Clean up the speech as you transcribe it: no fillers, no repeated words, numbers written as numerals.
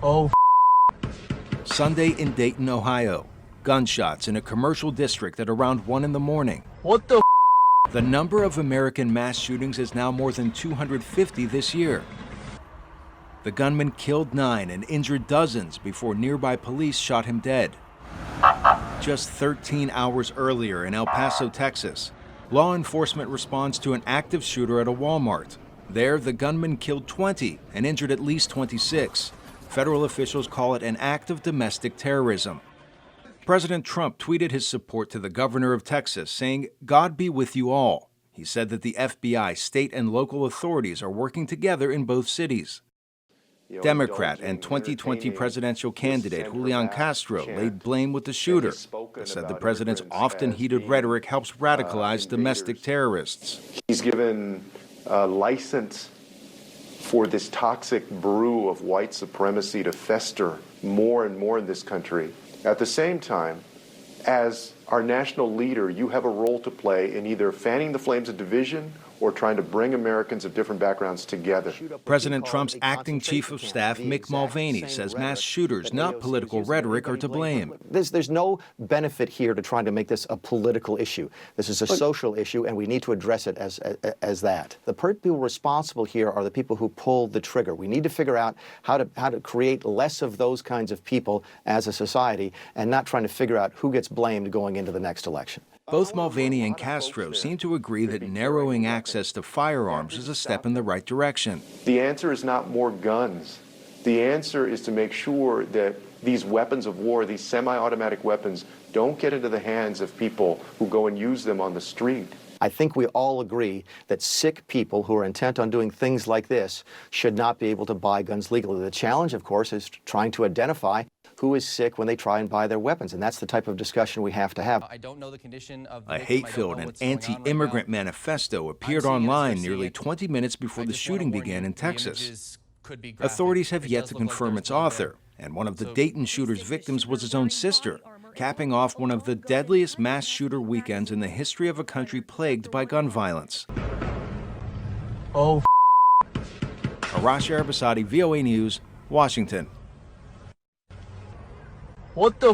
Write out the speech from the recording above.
Oh, Sunday in Dayton, Ohio. Gunshots in a commercial district at around 1 in the morning. what the? The number of American mass shootings is now more than 250 this year. The gunman killed 9 and injured dozens before nearby police shot him dead. Just 13 hours earlier in El Paso, Texas, law enforcement responds to an active shooter at a Walmart. There, the gunman killed 20 and injured at least 26. Federal officials call it an act of domestic terrorism. President Trump tweeted his support to the governor of Texas, saying, "God be with you all." He said that the FBI, state and local authorities are working together in both cities. Democrat and 2020 presidential candidate Julian Castro laid blame with the shooter, but said the president's often heated rhetoric helps radicalize domestic terrorists. He's given license for this toxic brew of white supremacy to fester more and more in this country. At the same time, as our national leader, you have a role to play in either fanning the flames of division or trying to bring Americans of different backgrounds together. President Trump's acting chief of staff, Mick Mulvaney, says mass shooters, not political rhetoric, are to blame. There's no benefit here to trying to make this a political issue. This is a social issue, and we need to address it as that. The people responsible here are the people who pulled the trigger. We need to figure out how to create less of those kinds of people as a society, and not trying to figure out who gets blamed going into the next election. Both Mulvaney and Castro seem to agree that narrowing access to firearms is a step in the right direction. The answer is not more guns. The answer is to make sure that these weapons of war, these semi-automatic weapons, don't get into the hands of people who go and use them on the street. I think we all agree that sick people who are intent on doing things like this should not be able to buy guns legally. The challenge, of course, is trying to identify who is sick when they try and buy their weapons, and that's the type of discussion we have to have. I don't know the condition of A hate-filled and anti-immigrant manifesto appeared online nearly 20 minutes before the shooting began in Texas. Authorities have yet to confirm its author, and one of the Dayton shooter's victims was his own sister, capping off one of the deadliest mass shooter weekends in the history of a country plagued by gun violence. Oh, Arash, Arabasadi, VOA News, Washington. what the?